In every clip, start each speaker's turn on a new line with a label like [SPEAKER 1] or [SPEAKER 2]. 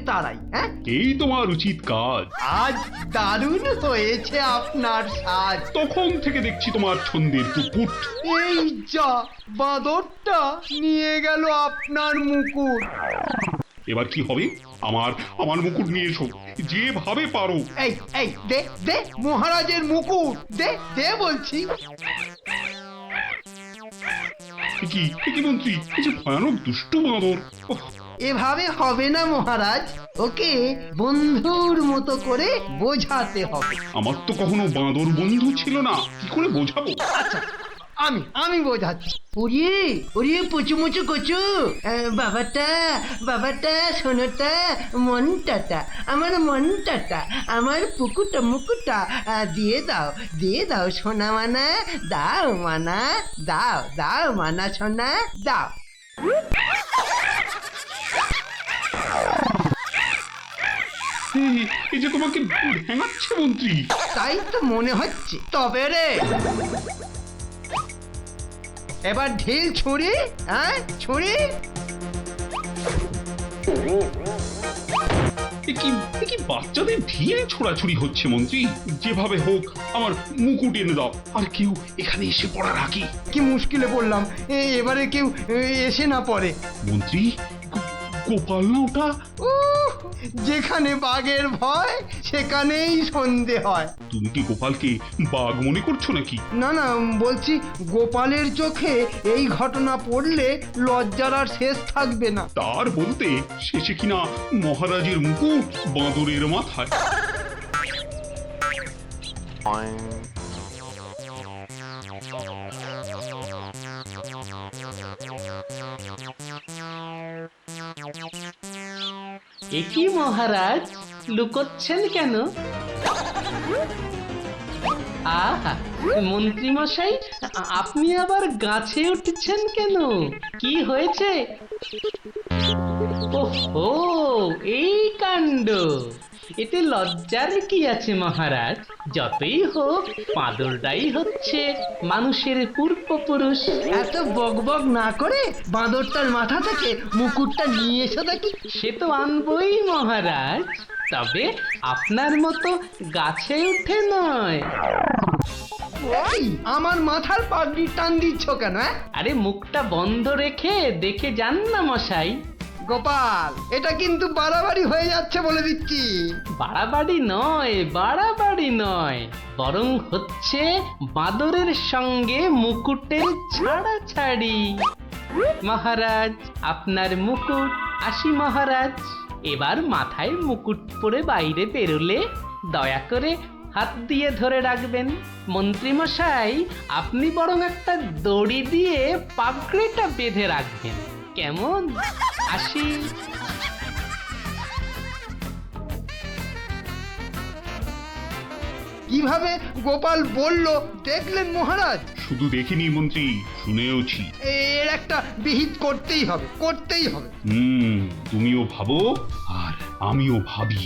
[SPEAKER 1] তারাই। হ্যাঁ,
[SPEAKER 2] এই তোমার উচিত কাজ।
[SPEAKER 1] আজ দারুণ হয়েছে আপনার সাজ।
[SPEAKER 2] তখন থেকে দেখছি তোমার ছন্দের টুকুট।
[SPEAKER 1] এই যা, বাঁদরটা নিয়ে গেল আপনার মুকুট।
[SPEAKER 2] এবার কি হবে? আমার আমার মুকুট নিয়ে এসো, যেভাবে পারো।
[SPEAKER 1] এই এই দে দে মহারাজের মুকুট, দে দে বলছি।
[SPEAKER 2] এ কি মন্ত্রী, এই যে ভয়ানক দুষ্টু বাঁদর। ওহ,
[SPEAKER 1] এভাবে হবে না মহারাজ, ওকে বন্ধুর মতো করে বোঝাতে হবে।
[SPEAKER 2] আমার তো কখনো বাঁদর বন্ধু ছিল না, কি করে বোঝাবো?
[SPEAKER 1] আচ্ছা, আমি বোঝাচ্ছি। ওরে ওরে পুচু মুচু কচু, বাবাটা বাবাটা সোনাটা মনটাটা, আমার মনটাটা, আমার পুকুটা মুকুটা দিয়ে দাও সোনা মানা, দাও মানা, দাও দাও মানা সোনা দাও।
[SPEAKER 2] এই যে তোমাকে ভেঙাচ্ছে মন্ত্রী।
[SPEAKER 1] তাই তো মনে হচ্ছে। তবে রে, এবার ঢিল ছুরি, হ্যাঁ ছুরি।
[SPEAKER 2] এ কি বাচ্চাদের ঢিল ছোড়াছুড়ি হচ্ছে মন্ত্রী? যেভাবে হোক আমার মুকুট এনে দাও। আর কেউ এখানে এসে পড়ার আগে।
[SPEAKER 1] কি মুশকিলে পড়লাম, এবারে কেউ এসে না পড়ে।
[SPEAKER 2] মন্ত্রী, গোপাল না ওটা?
[SPEAKER 1] উহ, যেখানে বাঘের ভয় সেখানেই সন্ধে হয়।
[SPEAKER 2] তুমি কি গোপালকে বাঘ মনে করছো নাকি?
[SPEAKER 1] না না, বলছি গোপালের চোখে এই ঘটনা পড়লে লজ্জার আর শেষ থাকবে না।
[SPEAKER 2] তার বলতে শেষে কিনা মহারাজের মুকুট বাঁদরের মাথায়।
[SPEAKER 3] এ কি মহারাজ, লুকোচ্ছেন কেন? আহা, মন্ত্রী মশাই, আপনি আবার গাছে উঠছেন কেন? কি হয়েছে? ওহো, এই কাণ্ড। এতে লজ্জার কি আছে মহারাজ? যতই হোক বাঁদরটাই হচ্ছে মানুষের পূর্বপুরুষ।
[SPEAKER 1] এত বকবক না করে বাঁদরটার মাথা থেকে মুকুটটা নিয়ে এসো দেখি।
[SPEAKER 3] সে তো আনবই মহারাজ, তবে আপনার মতো গাছে উঠে নয়।
[SPEAKER 1] এই, আমার মাথার পাগড়ি টান দিচ্ছ কেন?
[SPEAKER 3] আরে মুখটা বন্ধ রেখে দেখে যান না মশাই।
[SPEAKER 1] গোপাল, এটা কিন্তু বাড়াবাড়ি হয়ে যাচ্ছে বলে দিচ্ছি।
[SPEAKER 3] বাড়াবাড়ি নয়, বরং হচ্ছে বাঁদরের সঙ্গে মুকুটের ছাড়াছাড়ি। মহারাজ, আপনার মুকুট। আসি মহারাজ, এবার মাথায় মুকুট পরে বাইরে বেরোলে দয়া করে হাত দিয়ে ধরে রাখবেন। মন্ত্রী মশাই, আপনি বরং একটা দড়ি দিয়ে পাগড়িটা বেঁধে রাখবেন, কেমন? আসি।
[SPEAKER 1] কিভাবে গোপাল বলল দেখলেন মহারাজ?
[SPEAKER 2] শুধু দেখিনি মন্ত্রী, শুনেওছি।
[SPEAKER 1] এর একটা বিহিত করতেই হবে, করতেই হবে।
[SPEAKER 2] তুমিও ভাবো আর আমিও ভাবি।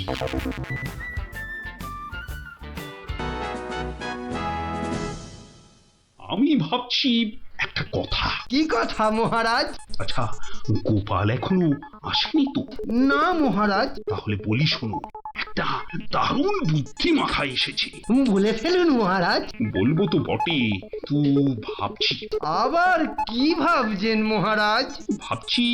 [SPEAKER 2] আমি ভাবছি একটা কথা।
[SPEAKER 1] কি কথা মহারাজ?
[SPEAKER 2] আচ্ছা, গোপাল এখনো আসেনি তো?
[SPEAKER 1] না মহারাজ।
[SPEAKER 2] তাহলে বলি শোনো, একটা দারুণ বুদ্ধি মাথায় এসেছে।
[SPEAKER 1] বলে ফেলুন মহারাজ।
[SPEAKER 2] বলবো তো বটে, তো ভাবছি।
[SPEAKER 1] আবার কি ভাবছেন মহারাজ?
[SPEAKER 2] ভাবছি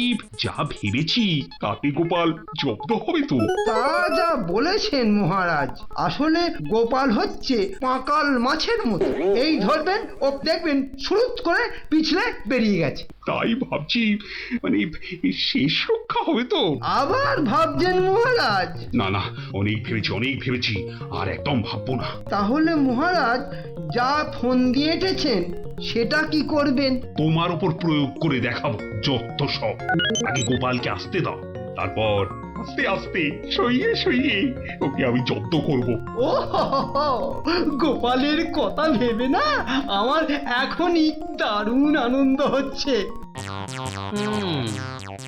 [SPEAKER 2] যা ভেবেছি তাতে গোপাল জব্দ হবে তো?
[SPEAKER 1] তা যা বলেছেন মহারাজ, আসলে গোপাল হচ্ছে পাঁকাল মাছের মতো। এই ধরবেন ও দেখবেন সুরুত করে পিছলে বেরিয়ে গেছে।
[SPEAKER 2] তাই ভাবছি, মানে শেষ রক্ষা হবে তো?
[SPEAKER 1] আবার ভাবছেন মহারাজ?
[SPEAKER 2] না না, অনেক ভেবেছি, আর একদম ভাববো না।
[SPEAKER 1] তাহলে মহারাজ যা ফোন দিয়ে এঁটেছেন সেটা কি করবেন?
[SPEAKER 2] তোমার উপর প্রয়োগ করে দেখাবো যত সব। আগে গোপালকে আসতে দাও, তারপর আস্তে আস্তে সইয়ে ওকে আমি জব্দ করব।
[SPEAKER 1] ও হো হো হো, গোপালের কথা ভেবে না আমার এখনই দারুণ আনন্দ হচ্ছে।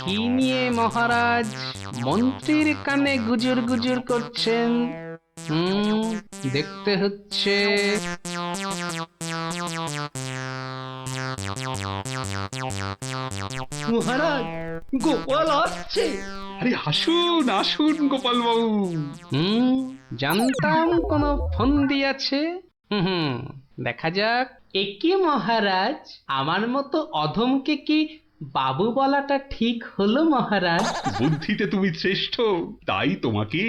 [SPEAKER 3] কি নিয়ে মহারাজ মন্ত্রীর কানে গুজুর গুজুর করছেন? দেখতে হচ্ছে।
[SPEAKER 1] মহারাজ গোপাল আসছে।
[SPEAKER 2] আরে আসুন আসুন গোপাল বাবু।
[SPEAKER 3] জানতাম কোন ফন্দি আছে। দেখা যাক। একি মহারাজ, আমার মতো অধমকে কি বাবু বলাটা ঠিক হলো মহারাজ?
[SPEAKER 2] বুদ্ধিতে তুমি শ্রেষ্ঠ, তাই তোমাকে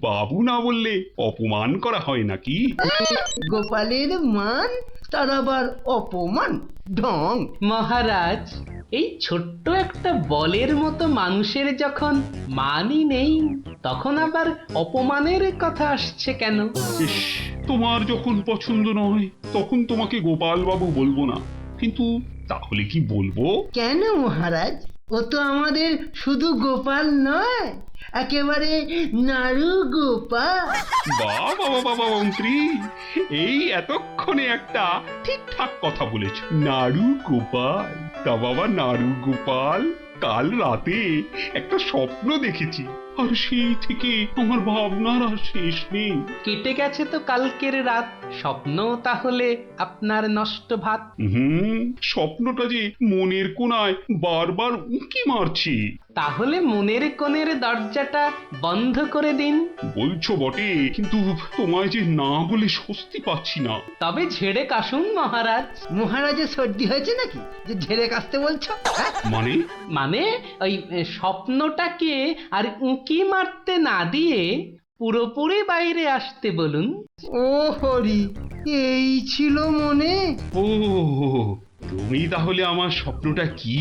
[SPEAKER 2] বাবু না বললে অপমান করা হয় নাকি?
[SPEAKER 1] গোপালের মান তার আবার অপমান, ঢং।
[SPEAKER 3] মহারাজ, এই ছোট্ট একটা বলের মতো মানুষের যখন মানই নেই, তখন আবার অপমানের কথা আসছে কেন?
[SPEAKER 2] ইস, তোমার যখন পছন্দ নয় তখন তোমাকে গোপাল বাবু বলবো না, কিন্তু তাহলে কি বলবো?
[SPEAKER 1] কেন মহারাজ? ও তো আমাদের শুধু গোপাল নয়, একেবারে নাড়ু গোপাল।
[SPEAKER 2] বাবা বাবা মন্ত্রী, এই এতক্ষণে একটা ঠিকঠাক কথা বলেছ। নাড়ু গোপাল, তা বাবা নাড়ু গোপাল, কাল রাতে একটা স্বপ্ন দেখেছি, আর সেই থেকে আমার ভাবনার আর শেষ নেই।
[SPEAKER 3] কেটে গেছে তো কালকের রাত, স্বপ্ন তাহলে আপনার নষ্ট ভাত।
[SPEAKER 2] স্বপ্নটা যে মনের কোণায় বারবার উঁকি মারছি।
[SPEAKER 3] তাহলে মনের কোণের দরজাটা বন্ধ করে দিন।
[SPEAKER 2] বলছো বটে, কিন্তু তোমায় যে না বলে স্বস্তি পাচ্ছি না।
[SPEAKER 3] তবে ঝেড়ে কাশুন মহারাজ।
[SPEAKER 1] মহারাজের সর্দি হয়েছে নাকি যে ঝেড়ে কাশতে বলছো? হ্যাঁ?
[SPEAKER 2] মানে?
[SPEAKER 3] মানে ওই স্বপ্নটাকে আর উঁকি মারতে না দিয়ে পুরোপুরি বাইরে আসতে বলুন।
[SPEAKER 1] ও হরি, এই ছিল মনে?
[SPEAKER 2] ও, তুমি তাহলে আমার স্বপ্নটা কি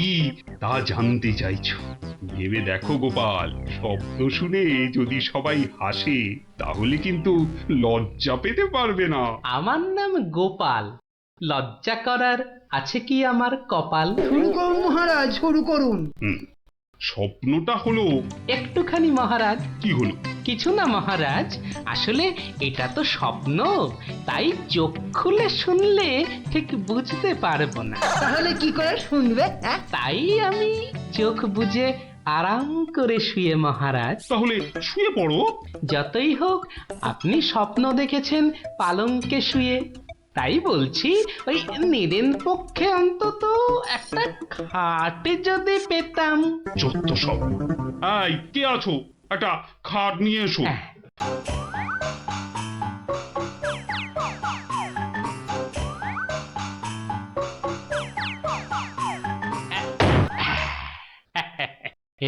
[SPEAKER 2] তা জানতে চাইছো? ভেবে দেখো গোপাল, শব্দ শুনে যদি সবাই হাসে তাহলে কিন্তু লজ্জা পেতে পারবে না।
[SPEAKER 3] আমার নাম গোপাল, লজ্জা করার আছে কি আমার কপাল?
[SPEAKER 1] শুরু করুন মহারাজ, শুরু করুন।
[SPEAKER 2] স্বপ্নটা হলো?
[SPEAKER 3] একটুখানি মহারাজ।
[SPEAKER 2] কি হলো?
[SPEAKER 3] কিছু না মহারাজ, আসলে এটা তো স্বপ্ন, তাই চোখ খুলে শুনলে ঠিক বুঝতে পারবো না।
[SPEAKER 1] তাহলে কি করে শুনবে? হ্যাঁ?
[SPEAKER 3] তাই আমি চোখ বুজে আরাম করে শুয়ে মহারাজ।
[SPEAKER 2] তাহলে শুয়ে পড়ো।
[SPEAKER 3] যতই হোক আপনি স্বপ্ন দেখেছেন পালঙ্কে শুয়ে, তাই বলছি ওই নিদেন পক্ষে অন্তত একটা খাটে যদি পেতাম।
[SPEAKER 2] যত সব। এই, কে আছো? একটা খাট নিয়ে এসো।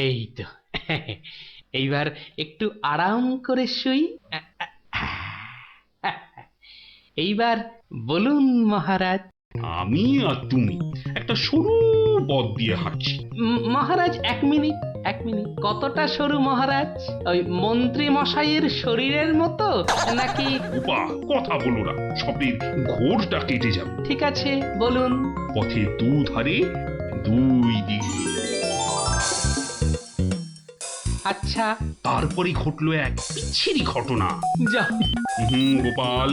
[SPEAKER 3] এই তো, এইবার একটু আরাম করে শুই। এইবার বলুন মহারাজ।
[SPEAKER 2] আমি আর তুমি একটা সরু পথ দিয়ে হাঁটছি।
[SPEAKER 3] মহারাজ এক মিনিট, কতটা সরু মহারাজ? ওই মন্ত্রী মশাইয়ের শরীরের মতো নাকি?
[SPEAKER 2] উপা, কথা বলো না, শব্দের ঘোরটা কেটে যাবে।
[SPEAKER 3] ঠিক আছে, বলুন।
[SPEAKER 2] পথে দুধারে দুই দিকে।
[SPEAKER 3] আচ্ছা।
[SPEAKER 2] তারপরে ঘটলো এক বিচ্ছিরি ঘটনা।
[SPEAKER 3] যা।
[SPEAKER 2] গোপাল,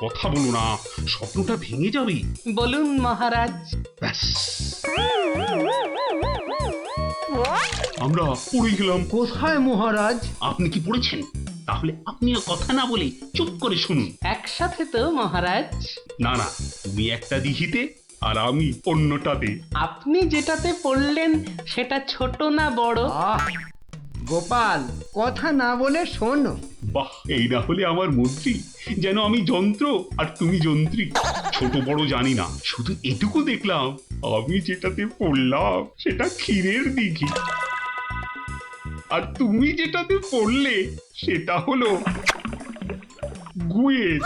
[SPEAKER 2] কথা বলো না, স্বপ্নটা ভেঙে যাবে।
[SPEAKER 3] বলুন মহারাজ।
[SPEAKER 2] ব্যাস, আমরা পড়ে গেলাম।
[SPEAKER 1] কোথায় মহারাজ?
[SPEAKER 2] আপনি কি পড়েছেন? তাহলে আপনিও কথা না বলে চুপ করে শুনুন।
[SPEAKER 3] একসাথে তো মহারাজ?
[SPEAKER 2] না না, তুমি একটা দিঘিতে আর আমি অন্যটাতে।
[SPEAKER 3] আপনি যেটাতে পড়লেন সেটা ছোট না বড়?
[SPEAKER 1] গোপাল, কথা না বলে শোনো।
[SPEAKER 2] বাহ, এই না হলে আমার মন্ত্রী, যেন আমি যন্ত্র আর তুমি যন্ত্রী। ছোট বড় জানি না, শুধু এটুকু দেখলাম, আমি যেটাতে পড়লাম সেটা ক্ষীরের দিঘি, আর তুমি যেটাতে পড়লে সেটা হলো গুয়ের।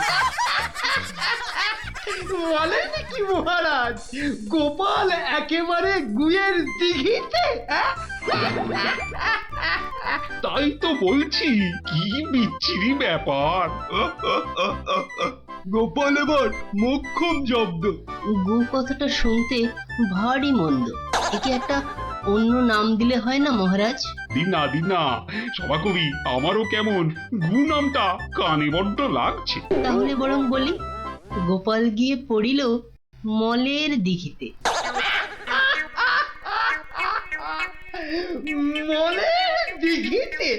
[SPEAKER 1] বলেন কি মহারাজ, গোপাল একেবারে গুয়ের দিঘিতে?
[SPEAKER 2] তাই তো বলছি, কি বিচ্ছিরি ব্যাপার।
[SPEAKER 1] গোপাল এবার মোক্ষম জব্দ।
[SPEAKER 4] গু কথাটা শুনতে ভারী মন্দ, একে একটা অন্য নাম দিলে হয় না মহারাজ?
[SPEAKER 2] দিনা সভাকবি, আমারও কেমন গু নামটা কানে বড্ড লাগছে।
[SPEAKER 4] তাহলে বরং বলি, গোপাল গিয়ে পড়িল মলের দিঘিতে।
[SPEAKER 1] মলের দিঘিতে?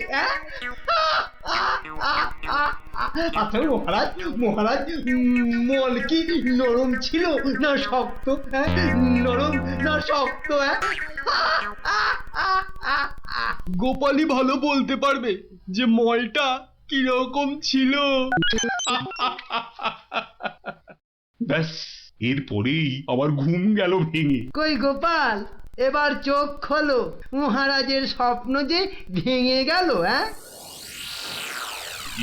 [SPEAKER 1] আচ্ছা মহারাজ, মল কি নরম ছিল না শক্ত? নরম না শক্ত?
[SPEAKER 5] গোপালই ভালো বলতে পারবে যে মলটা কিরকম ছিল।
[SPEAKER 2] ব্যাস, এরপরেই আবার ঘুম গেল ভেঙে।
[SPEAKER 1] কই গোপাল, এবার চোখ খোলো, মহারাজের স্বপ্ন যে ভেঙে গেল। হ্যাঁ,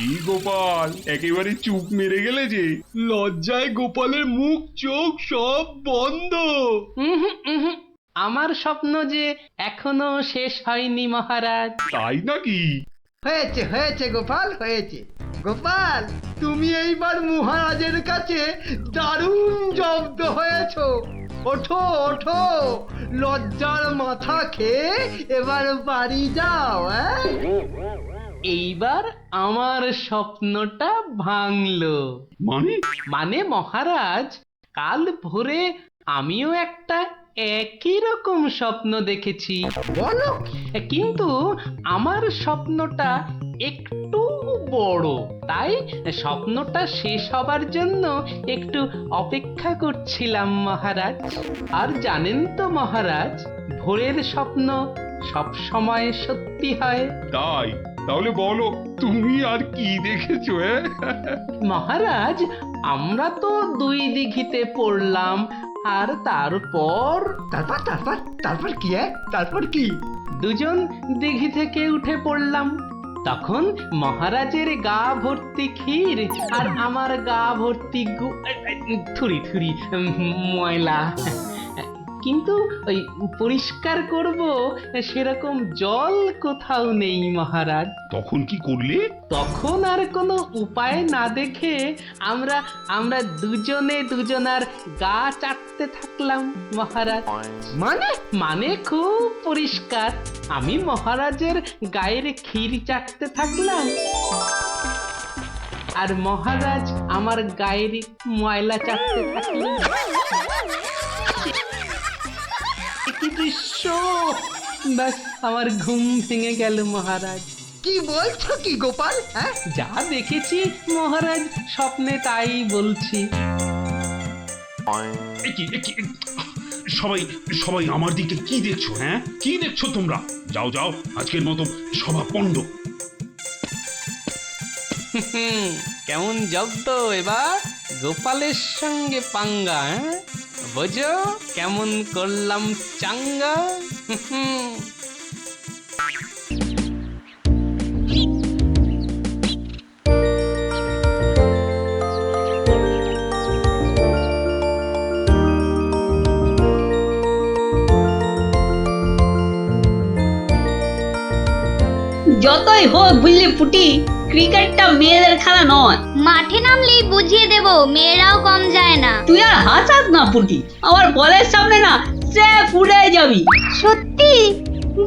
[SPEAKER 2] এই গোপাল একেবারে চুপ মেরে গেলে যে।
[SPEAKER 5] লজ্জায় গোপালের মুখ চোখ সব বন্ধ।
[SPEAKER 3] উহুম, উহুম। আমার স্বপ্ন যে এখনো শেষ হয়নি মহারাজ।
[SPEAKER 2] তাই নাকি?
[SPEAKER 1] হয়েছে হয়েছে গোপাল, হয়েছে। গোপাল, তুমি এইবার মহারাজের কাছে দারুণ জব্দ হয়েছো। ওঠো ওঠো, লজ্জার মাথা খেয়ে এবার বাড়ি যাও। হ্যাঁ,
[SPEAKER 3] এইবার আমার স্বপ্নটা ভাঙলো।
[SPEAKER 2] মানে?
[SPEAKER 3] মানে মহারাজ, কাল ভোরে আমিও একটা একই রকম স্বপ্ন দেখেছি,
[SPEAKER 1] বলো
[SPEAKER 3] কিন্তু আমার স্বপ্নটা একটু বড়। তাই স্বপ্নটা শেষ হবার জন্য একটু অপেক্ষা করছিলাম মহারাজ। আর জানেন তো মহারাজ, ভোরের স্বপ্ন সব সময় সত্যি হয়।
[SPEAKER 2] তাই? তাহলে বলো, তুমি আর কি দেখেছো?
[SPEAKER 3] মহারাজ, আমরা তো 2 দিঘিতে পড়লাম, আর তারপর
[SPEAKER 1] তারপর তারপর তারপর কি? তারপর কি?
[SPEAKER 3] দুজন দিঘি থেকে উঠে পড়লাম। তখন মহারাজের গা ভর্তি ক্ষীর আর আমার গা ভর্তি থুরি থুরি ময়লা। কিন্তু ওই পরিষ্কার করব সেরকম জল কোথাও নেই মহারাজ।
[SPEAKER 2] তখন কি করলে?
[SPEAKER 3] তখন আর কোনো উপায় না দেখে আমরা আমরা দুজনে দুজনার গা চাটতে থাকলাম মহারাজ।
[SPEAKER 1] মানে?
[SPEAKER 3] মানে খুব পরিষ্কার। আমি মহারাজের গায়ের ক্ষীর চাটতে থাকলাম, আর মহারাজ আমার গায়ের ময়লা চাটতে থাকলেন। কি দৃশ্য! ব্যাস, আমার ঘুম ভেঙে গেল মহারাজ।
[SPEAKER 1] কি বলছো কি গোপাল? হ্যাঁ,
[SPEAKER 3] যা দেখেছি মহারাজ, স্বপ্নে তাই বলছি।
[SPEAKER 2] সবাই সবাই আমার দিকে কি দেখছো? কি দেখছো তোমরা? যাও যাও, আজকের মতো সভা পণ্ড।
[SPEAKER 3] কেমন জব্দ এবার গোপালের সঙ্গে পাঙ্গা? বোঝো কেমন করলাম চাঙ্গা?
[SPEAKER 6] যতই হোক বুঝলি পুটি, ক্রিকেটটা মেয়েদের খেলা নয়।
[SPEAKER 7] মাঠে নামলেই বুঝিয়ে দেব, মেয়েরাও কম যায় না।
[SPEAKER 6] তুই আর হাসাস না পুটি, আমার বলের সামনে না সে উড়ে যাবি।
[SPEAKER 7] সত্যি?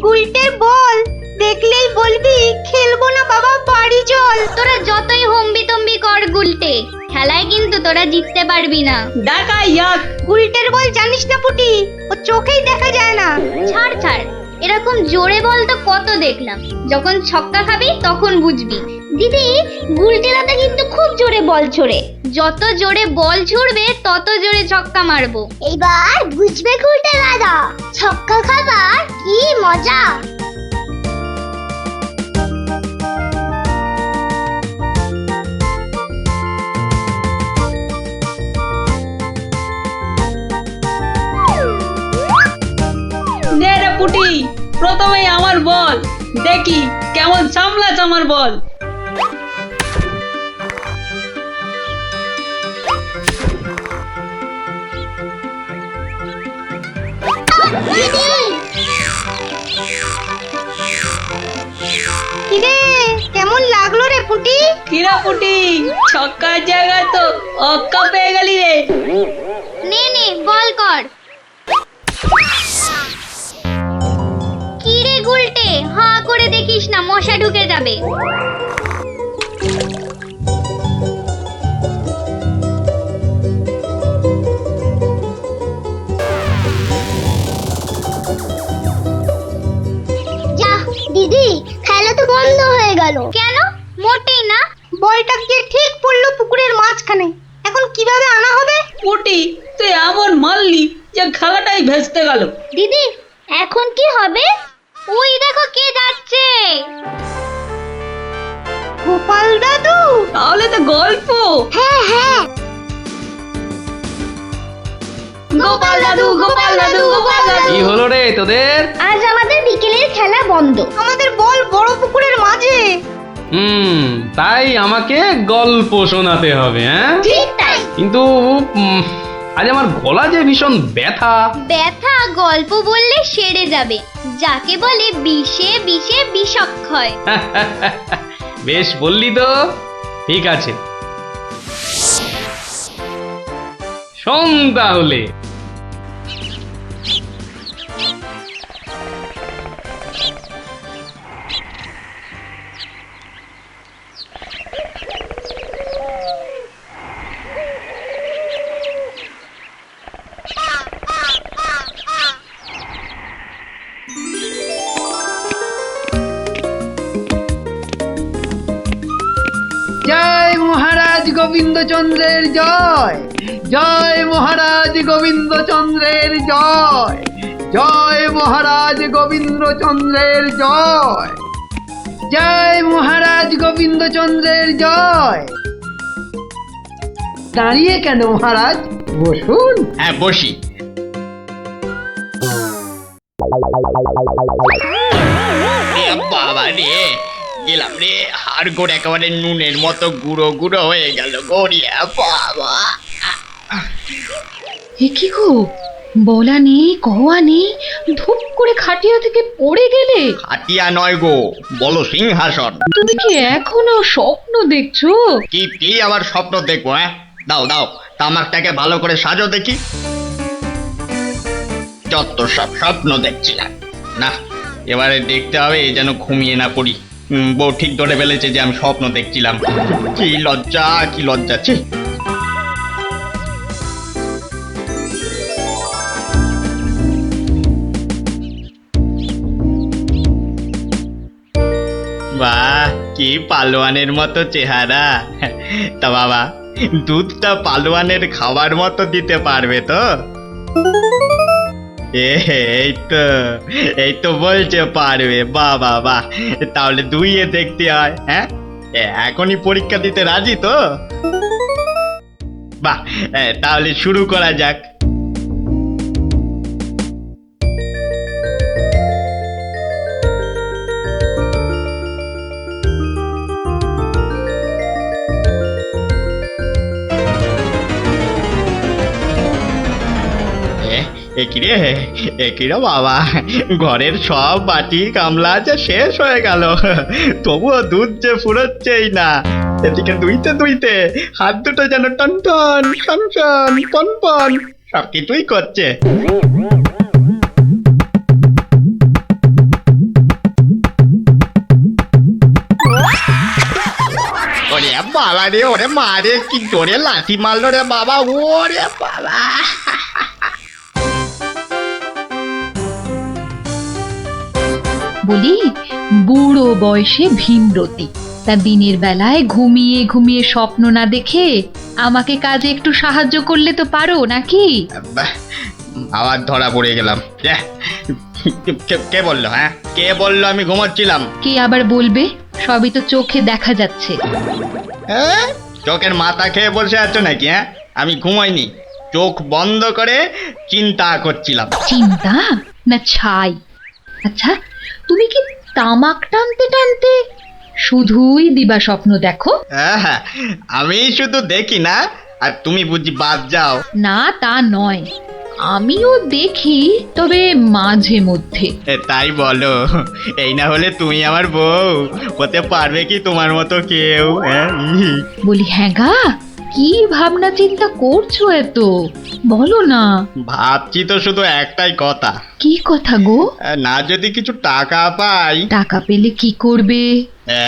[SPEAKER 7] গুলটের বল দেখলেই বলবি খেলবো না বাবা, বাড়ি চল। তোরা যতই হম্বি তম্বি কর গুলটে, খেলায় কিন্তু তোরা জিততে পারবি না।
[SPEAKER 6] দেখাই যাক।
[SPEAKER 7] গুলটের বল জানিস না পুটি, ও চোখেই দেখা যায় না। ছাড় ছাড়, এরকম জোরে বল তো কত দেখলাম। যখন ছক্কা খাবি তখন বুঝবি। দিদি, গুলটে দাদা কিন্তু খুব জোরে বল ছোড়ে। যত জোরে বল ছুড়বে তত জোরে ছক্কা মারবো। এবার বুঝবে গুলটে দাদা, ছক্কা খাবার কি মজা।
[SPEAKER 6] নে রে পুটি, প্রথমেই আমার বল, দেখি কেমন সামলাস আমার বল।
[SPEAKER 7] কিরে, কেমন লাগলো রে পুটি?
[SPEAKER 6] কিরা পুটি, ছক্কার জায়গায় তো অক্কা পেয়ে গেলি রে।
[SPEAKER 7] নে নে, বল কর। কিরে গুলটে, হাঁ করে দেখিস না, মশা ঢুকে যাবে। যা দিদি, খেলা তো বন্ধ হয়ে গেল। কেন? মোটেই না, বলটা গিয়ে ঠিক পড়লো পুকুরের মাঝখানে। এখন কিভাবে আনা হবে?
[SPEAKER 6] পুটি, তুই এমন মারলি যে খেলাটাই ভেস্তে গেল।
[SPEAKER 7] দিদি, এখন কি হবে? ওই দেখো কে যাচ্ছে। গোপাল দাদু।
[SPEAKER 6] তাহলে তো গল্প।
[SPEAKER 7] হ্যাঁ হ্যাঁ,
[SPEAKER 6] গোপাল দাদু, গোপাল দাদু, গোপাল দাদু।
[SPEAKER 3] কি হলো রে তোদের?
[SPEAKER 7] আজ আমাদের বিকেলের খেলা বন্ধ। আমাদের বল বড় পুকুরের মাঝে।
[SPEAKER 3] তাই আমাকে গল্প শোনাতে হবে, হ্যাঁ?
[SPEAKER 7] ঠিক তাই।
[SPEAKER 3] কিন্তু আজ আমার গলা যে ভীষণ ব্যথা।
[SPEAKER 7] ব্যথা গল্প বললে সেরে যাবে, যাকে বলে বিষে বিষে বিষক্ষয়।
[SPEAKER 3] বেশ বললি তো, ঠিক আছে, শোন তাহলে।
[SPEAKER 1] জয় মহারাজ গোবিন্দচন্দ্রের জয়, জয় মহারাজ গোবিন্দচন্দ্রের জয়, জয় মহারাজ গোবিন্দচন্দ্রের জয়, জয় মহারাজ গোবিন্দচন্দ্রের জয়। দাঁড়িয়ে কেন মহারাজ, বসুন।
[SPEAKER 5] হ্যাঁ বসি। বাবা রে, গেলাম রে, হাড় গোড় একেবারে নুনের মতো গুঁড়ো গুঁড়ো হয়ে গেল গড়িয়া। বাবা,
[SPEAKER 6] এ কি গো, বলা নেই কওয়া নেই, ধূপ করে খাটিয়া থেকে পড়ে গেলে।
[SPEAKER 5] হাতিয়া নয় গো, বলো সিংহাসন।
[SPEAKER 6] তুমি কি এখনো স্বপ্ন দেখছো?
[SPEAKER 5] কি আবার স্বপ্ন দেখবো? হ্যাঁ দাও দাও, তামাকটাকে ভালো করে সাজো দেখি। যত সব স্বপ্ন দেখছিলাম, না এবারে দেখতে হবে যেন ঘুমিয়ে না পড়ি। বউ ঠিক ধরে ফেলেছে যে আমি স্বপ্ন দেখছিলাম। কি লজ্জা, কি লজ্জা। ছি। বাহ, কি পালোয়ানের মতো চেহারা। তা বাবা, দুধটা পালোয়ানের খাবার মতো দিতে পারবে তো? এই তো বলছে পারবে। বাহ বাহ বাহ, তাহলে দুইয়ে দেখতে হয়। হ্যাঁ, এখনই পরীক্ষা দিতে রাজি তো? বাহ, তাহলে শুরু করা যাক। একিরে বাবা, ঘরের সব বাটি গামলা যে শেষ হয়ে গেল, তবুও দুধ যে ফুরোচ্ছেই না। এদিকে দুইতে দুইতে হাত দুটো যেন টন টন টন টন পন পন সব কিছুই করছে। ওরে বাবা রে, ওরে মা রে, কি জোরে লাথি মারলো রে বাবা। ওরে বাবা,
[SPEAKER 6] বলি, বুড়ো বয়সে ভীমরতি, তা দিনের বেলায় ঘুমিয়ে ঘুমিয়ে স্বপ্ন না দেখে আমাকে কাজে একটু সাহায্য করলে তো পারো নাকি?
[SPEAKER 5] আবার ধরা পড়ে গেলাম। কে বললো? হ্যাঁ, কে বললো আমি ঘুমাচ্ছিলাম?
[SPEAKER 6] কে আবার বলবে, সবই তো চোখে দেখা যাচ্ছে।
[SPEAKER 5] চোখের মাথা খেয়ে বসে আছো নাকি? হ্যাঁ, আমি ঘুমাইনি, চোখ বন্ধ করে চিন্তা করছিলাম।
[SPEAKER 6] চিন্তা না ছাই? আচ্ছা, তুমি কি তামাক টানতে টানতে শুধুই দিবা স্বপ্ন দেখো?
[SPEAKER 5] হ্যাঁ, আমি শুধু দেখি না, আর তুমি বুঝি বাদ যাও?
[SPEAKER 6] না তা নয়, আমিও দেখি, তবে মাঝে মধ্যে।
[SPEAKER 5] তাই বলো? এই না হলে তুমি আমার বউ হতে পারবে কি তোমার মতো কেউ?
[SPEAKER 6] বলি হ্যাঁ গা, কি ভাবনা চিন্তা করছো এত, বলো না।
[SPEAKER 5] ভাবছি তো শুধু একটাই কথা।
[SPEAKER 6] কি কথা গো?
[SPEAKER 5] না যদি কিছু টাকা পাই।
[SPEAKER 6] টাকা পেলে কি করবে?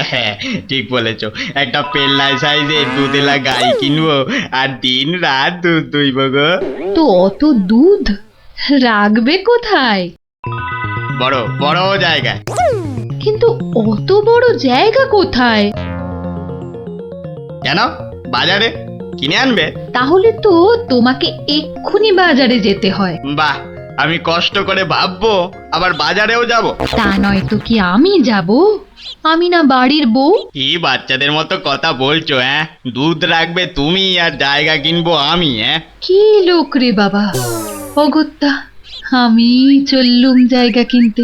[SPEAKER 5] হ্যাঁ, ঠিক বলেছো, একটা পেল্লাই সাইজের দুধেলা গাই কিনবো আর দিন রাত দুধ দুইব গো।
[SPEAKER 6] তো অত দুধ রাখবে কোথায়?
[SPEAKER 5] বড় বড় জায়গায়।
[SPEAKER 6] কিন্তু অত বড় জায়গা কোথায়?
[SPEAKER 5] কেন, বাজারে কিনে আনবে?
[SPEAKER 6] তাহলে তো তোমাকে এক্ষুনি বাজারে যেতে হয়।
[SPEAKER 5] বাহ, আমি কষ্ট করে ভাববো, আবার বাজারেও যাব।
[SPEAKER 6] তা নয় তো কি আমি যাব? আমি না বাড়ির বউ?
[SPEAKER 5] কি বাচ্চাদের মতো কথা বলছো? দুধ রাখবে তুমি আর জায়গা কিনবো আমি?
[SPEAKER 6] কি লোক রে বাবা, অগত্যা আমি চললুম জায়গা কিনতে।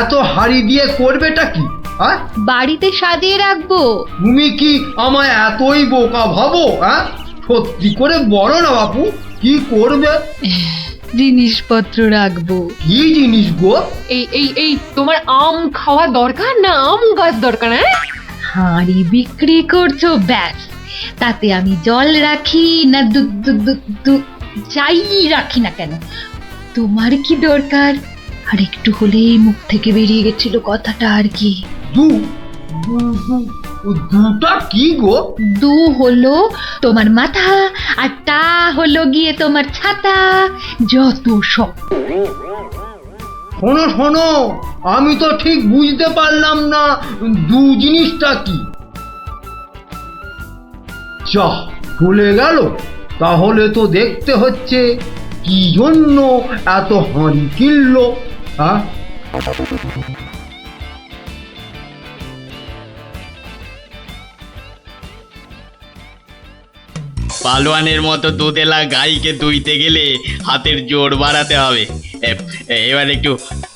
[SPEAKER 1] এত হাড়ি দিয়ে করবেটা কি? হ্যাঁ,
[SPEAKER 6] বাড়িতে সাজিয়ে রাখবো।
[SPEAKER 1] তুমি কি আমায় এতই বোকা ভাবো? হ্যাঁ, সত্যি করে বলো না বাপু, কি করবে?
[SPEAKER 6] জিনিসপত্র রাখবো।
[SPEAKER 1] কি জিনিস গো?
[SPEAKER 8] এই তোমার আম খাওয়া দরকার না আম গাছ দরকার?
[SPEAKER 6] হাঁড়ি বিক্রি করছো ব্যাস, তাতে আমি জল রাখি না দুধ দুধ দুধ দুধ যাই রাখি না কেন, তোমার কি দরকার? আর একটু হলেই মুখ থেকে বেরিয়ে গেছিল কথাটা আর কি।
[SPEAKER 1] দুটা কি গো?
[SPEAKER 6] দু হলো তোমার মাথা, আর টা হলো গিয়ে তোমার ছাতা, যত সব।
[SPEAKER 1] শোনো শোনো, আমি তো ঠিক বুঝতে পারলাম না দু জিনিসটা কি। যা চলে গেল, তাহলে তো দেখতে হচ্ছে কি জন্য এত হাঁড়ি কিনলো। হ্যাঁ,
[SPEAKER 5] পালোয়ানের মতো দুধেলা গাইকে দুইতে গেলে হাতের জোর বাড়াতে হবে। এবার একটু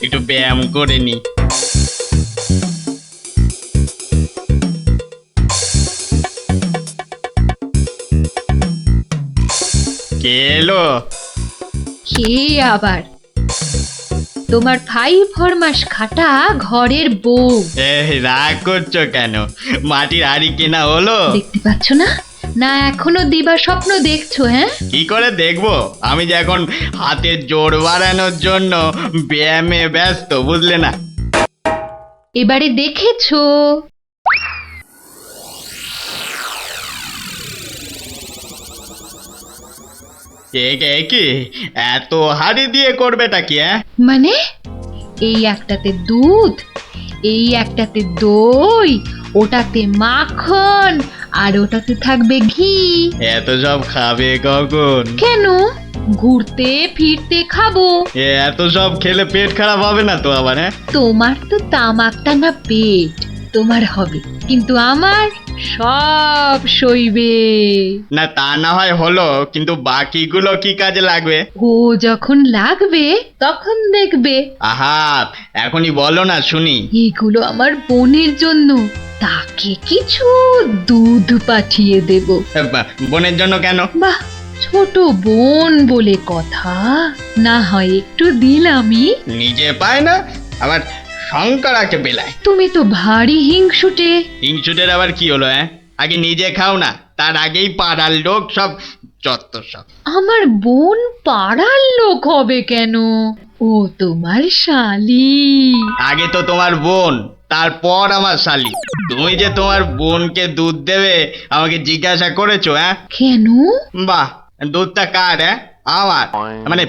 [SPEAKER 5] একটু ব্যায়াম করে নি। কে এলো?
[SPEAKER 6] কে আবার? তোমার 5 ফরমাস খাটা ঘরের বউ।
[SPEAKER 5] রাগ করছো কেন? মাটির হাড়ি কেনা হলো?
[SPEAKER 6] দেখতে পাচ্ছ না? না এখনো দিবা স্বপ্ন দেখছো? হ্যাঁ,
[SPEAKER 5] কি করে দেখবো? আমি যে এখন হাতের জোর বাড়ানোর জন্য ব্যায়ামে ব্যস্ত, বুঝলে না?
[SPEAKER 6] এবারে দেখেছো?
[SPEAKER 5] কি এত হাড়ি দিয়ে করবেটা কি?
[SPEAKER 6] মানে এই একটাতে দুধ, এই একটাতে দই, ওটাতে মাখন, আর ওটাতে থাকবে ঘি।
[SPEAKER 5] এত সব খাবে কখন?
[SPEAKER 6] কেন? ঘুরতে ফিরতে খাবো।
[SPEAKER 5] এত সব খেলে পেট খারাপ হবে না তো আবার?
[SPEAKER 6] তোমার তো তামাক টানা পেট, তোমার হবে, কিন্তু আমার সব সইবে।
[SPEAKER 5] না তা না হয় হলো, কিন্তু বাকিগুলো কি কাজে লাগবে?
[SPEAKER 6] ও যখন লাগবে তখন দেখবে।
[SPEAKER 5] আহা, এখনই বলো না শুনি।
[SPEAKER 6] এগুলো আমার বোনের জন্য, তাকে কিছু দুধ পাঠিয়ে দেব।
[SPEAKER 5] বোনের জন্য কেন?
[SPEAKER 6] বাহ, ছোট বোন বলে কথা, না হয় একটু দিলামই।
[SPEAKER 5] নিজে পায় না, আবার শঙ্করাকে বেলায়।
[SPEAKER 6] তুমি তো ভারী হিংসুটে।
[SPEAKER 5] হিংসুটের আবার কি হলো? আগে নিজে খাও না, তার আগেই পাড়ার লোক সব যত সব।
[SPEAKER 6] আমার বোন পাড়ার লোক হবে কেন? ও তোমার শালি।
[SPEAKER 5] আগে তো তোমার বোন, তারপর আমার শালি। তুমি যে তোমার বোনকে দুধ দেবে আমাকে জিজ্ঞাসা করেছো?
[SPEAKER 6] কেন?
[SPEAKER 5] বাহ, দুধটা কার? আমার, মানে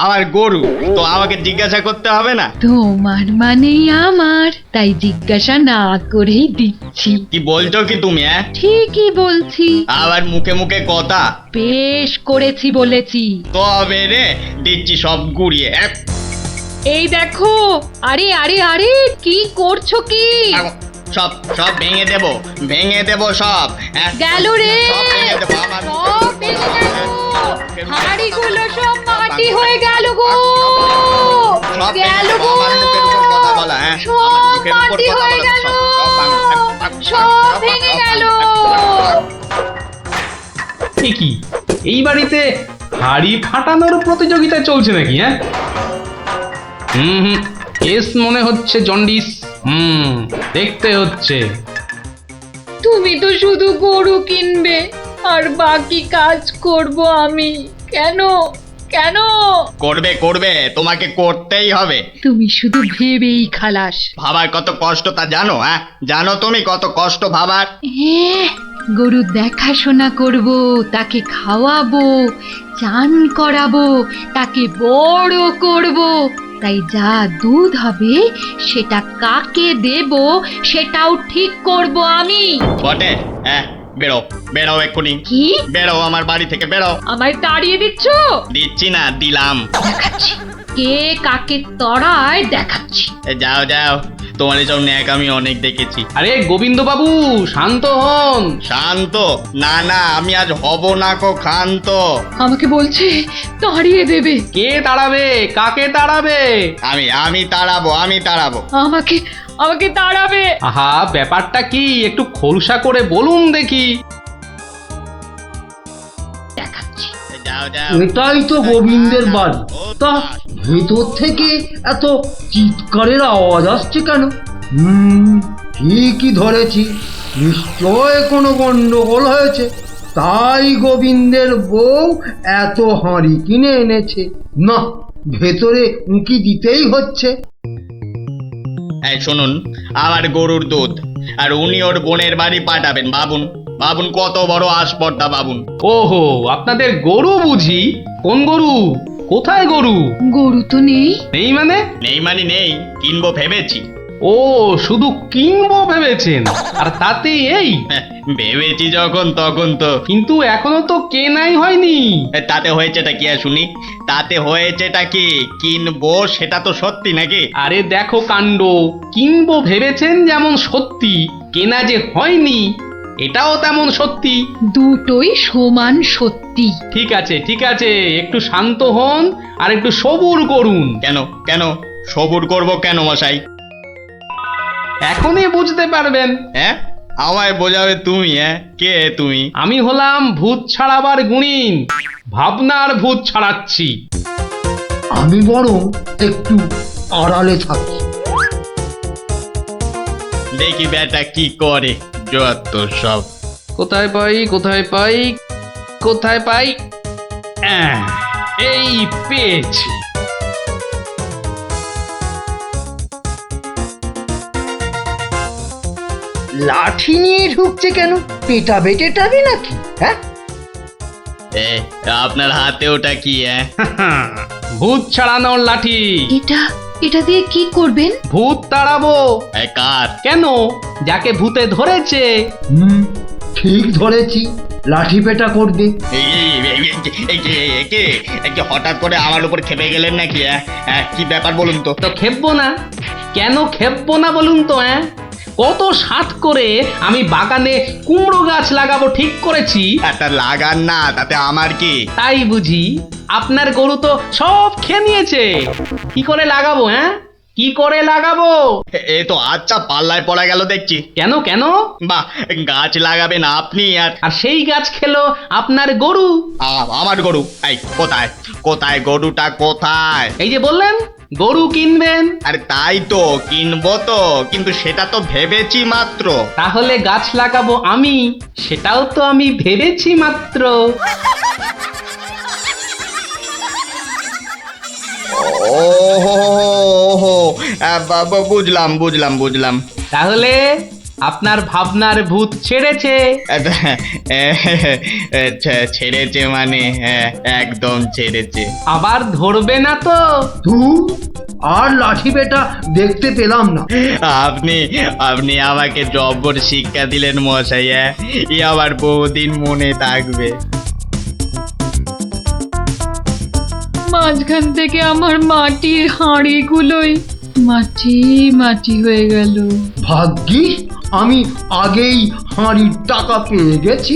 [SPEAKER 5] আমার গরু, তো আমাকে জিজ্ঞাসা করতে হবে না?
[SPEAKER 6] তোমার মানেই আমার, তাই জিজ্ঞাসা না করেই দিচ্ছি।
[SPEAKER 5] কি বলছো কি তুমি?
[SPEAKER 6] ঠিকই বলছি।
[SPEAKER 5] আবার মুখে মুখে কথা।
[SPEAKER 6] বেশ করেছি বলেছি।
[SPEAKER 5] তবে রে দিচ্ছি সব গুড়িয়ে।
[SPEAKER 6] এই দেখো, আরে আরে আরে, কি করছো কি?
[SPEAKER 5] সব সব ভেঙে দেবো, ভেঙে দেবো সব।
[SPEAKER 6] গেল রে,
[SPEAKER 5] সব ভেঙে দেবো আমার।
[SPEAKER 6] সব ভেঙে গেল। হাঁড়িগুলো সব মাটি হয়ে গেল গো,
[SPEAKER 5] সব
[SPEAKER 6] গেল গো,
[SPEAKER 5] আমার মুখের উপর কথা বলা।
[SPEAKER 6] সব মাটি হয়ে গেল, সব ভেঙে গেল।
[SPEAKER 3] কি এই বাড়িতে হাড়ি ফাটানোর প্রতিযোগিতা চলছে নাকি? হুম, কেস মনে হচ্ছে জন্ডিস। দেখতে হচ্ছে।
[SPEAKER 6] তুমি তো শুধু গরু কিনবে আর বাকি কাজ করব আমি। কেন? কেন?
[SPEAKER 5] করবে করবে, তোমাকে করতেই হবে।
[SPEAKER 6] তুমি শুধু ভেবেই খালাস।
[SPEAKER 5] ভাবার কত কষ্ট তা জানো? হ্যাঁ, জানো তুমি কত কষ্ট ভাবার?
[SPEAKER 6] গরু দেখাশোনা করব, তাকে খাওয়াবো, চান করাবো, তাকে বড় করব, তাই যা দুধ হবে সেটা কাকে দেব সেটাও ঠিক করব আমি।
[SPEAKER 5] বটে? হ্যাঁ, বেরো বেরো এক্ষুনি,
[SPEAKER 6] কি?
[SPEAKER 5] বেরো আমার বাড়ি থেকে, বেরো।
[SPEAKER 6] আমায় তাড়িয়ে দিচ্ছ?
[SPEAKER 5] দিচ্ছি না, দিলাম।
[SPEAKER 6] দেখাচ্ছি কে কাকে তড়ায়, দেখাচ্ছি।
[SPEAKER 5] যাও যাও, তোমার এসব ন্যাক আমি অনেক দেখেছি।
[SPEAKER 3] আরে গোবিন্দ বাবু শান্ত হন।
[SPEAKER 5] শান্ত? না না, আমি আজ হব না কো ক্ষান্ত।
[SPEAKER 6] আমাকে বলছে তাড়িয়ে দেবে।
[SPEAKER 3] কে তাড়াবে? কাকে তাড়াবে?
[SPEAKER 5] আমি তাড়াবো, আমি তাড়াবো।
[SPEAKER 6] আমাকে আমাকে তাড়াবে।
[SPEAKER 3] আহা, ব্যাপারটা কি একটু খোলসা করে বলুন দেখি।
[SPEAKER 6] দেখাচ্ছি।
[SPEAKER 5] যাও যাও।
[SPEAKER 1] এটাই তো গোবিন্দের বাড়ি। তা ভেতর থেকে এত চিৎকারের আওয়াজ আসছে কেন? ঠিকই ধরেছি, নিশ্চয় কোনো গন্ডগোল হয়েছে, তাই গোবিন্দের বউ এত হাঁড়ি কিনে এনেছে। না, ভেতরে উঁকি দিতেই হচ্ছে।
[SPEAKER 5] এই শুনুন, আমার গরুর দুধ, আর উনি ওর বোনের বাড়ি পাঠাবেন। ভাবুন ভাবুন, কত বড় আসপর্দা ভাবুন।
[SPEAKER 3] ওহো, আপনাদের গরু বুঝি? কোন গরু? কোথায় গরু?
[SPEAKER 6] গরু তো নেই।
[SPEAKER 3] নেই মানে?
[SPEAKER 5] নেই মানে নেই, কিনবো ভেবেছি।
[SPEAKER 3] ও, শুধু কিনবো ভেবেছেন? আর তাতে এই?
[SPEAKER 5] ভেবেছি যখন তখন তো।
[SPEAKER 3] কিন্তু এখনো তো কেনাই হয়নি।
[SPEAKER 5] তাতে হয়েছেটা কি আর শুনি? তাতে হয়েছেটা কি? কিনবো সেটা তো সত্যি নাকি?
[SPEAKER 3] আরে দেখো কাণ্ড, কিনবো ভেবেছেন যেমন সত্যি, কেনা যে হয়নি এটাও তেমন সত্যি।
[SPEAKER 6] দুটোই সমান সত্যি।
[SPEAKER 3] ঠিক আছে ঠিক আছে, একটু শান্ত হন আর একটু সবুর করুন।
[SPEAKER 5] কেন কেন সবুর করব কেন মশাই?
[SPEAKER 3] এখনই বুঝতে পারবেন।
[SPEAKER 5] হ্যাঁ, আমায় বোঝাবে তুমি? হ্যাঁ, কে তুমি?
[SPEAKER 3] আমি হলাম ভূত ছাড়াবার গুণিন, ভাবনার ভূত ছাড়াচ্ছি।
[SPEAKER 1] আমি বরং একটু আড়ালে থাকি।
[SPEAKER 5] দেখি বেটা কি করে, যত সব।
[SPEAKER 3] কোথায় পাই কোথায় পাই কোথায় পাই? এই পেয়েছি।
[SPEAKER 1] লাঠি নিয়ে ঢুকছে কেন? পেটা বেটেটাবি নাকি? হ্যাঁ,
[SPEAKER 5] আপনার হাতে ওটা কি? হ্যাঁ,
[SPEAKER 3] ভূত ছাড়ানোর লাঠি।
[SPEAKER 6] এটা দিয়ে কি করবেন?
[SPEAKER 3] ভূত তাড়াবো।
[SPEAKER 5] কার?
[SPEAKER 3] কেন? যাকে ভূতে ধরেছে।
[SPEAKER 1] ঠিক ধরেছি, লাঠি পেটা করবে।
[SPEAKER 5] হঠাৎ করে আমার উপর খেপে গেলেন নাকি? কি ব্যাপার বলুন তো?
[SPEAKER 3] তো খেপবো না কেন? খেপবো না বলুন তো? কত সাত করে আমি বাগানে কুমড়ো গাছ লাগাবো ঠিক করেছি।
[SPEAKER 5] একটা লাগান না, তাতে আমার কি?
[SPEAKER 3] তাই বুঝি? আপনার গরু তো সব খেয়ে নিয়েছে। কি করে লাগাবো? কি করে লাগাবো?
[SPEAKER 5] এ তো আচ্ছা পাল্লায় পড়া গেল দেখছি।
[SPEAKER 3] কেন কেন?
[SPEAKER 5] বাহ, গাছ লাগাবেন আপনি আর
[SPEAKER 3] সেই গাছ খেলো আপনার গরু।
[SPEAKER 5] আমার গরু? এই কোথায় কোথায় গরুটা কোথায়?
[SPEAKER 3] এই যে বললেন গরু কিনবেন।
[SPEAKER 5] আরে তাই তো, কিনবো তো, কিন্তু সেটা তো ভেবেছি মাত্র।
[SPEAKER 3] তাহলে গাছ লাগাবো আমি, সেটাও তো আমি ভেবেছি মাত্র।
[SPEAKER 5] ওহো, বুঝলাম বুঝলাম বুঝলাম।
[SPEAKER 3] তাহলে আপনার ভাবনার ভূত ছেড়েছে?
[SPEAKER 5] ছেড়েছে মানে? একদম ছেড়েছে।
[SPEAKER 3] আবার ধরবে না তো?
[SPEAKER 1] আর লাঠি পেটা দেখতে পেলাম না।
[SPEAKER 5] আপনি আমাকে জব্বর শিক্ষা দিলেন মশাই। এ আবার বহুদিন মনে থাকবে।
[SPEAKER 6] মাঝখান থেকে আমার মাটির হাঁড়িগুলোই মাটি মাটি হয়ে গেল।
[SPEAKER 1] ভাগ্যিস আমি আগেই হাঁড়ির টাকা পেয়ে গেছি।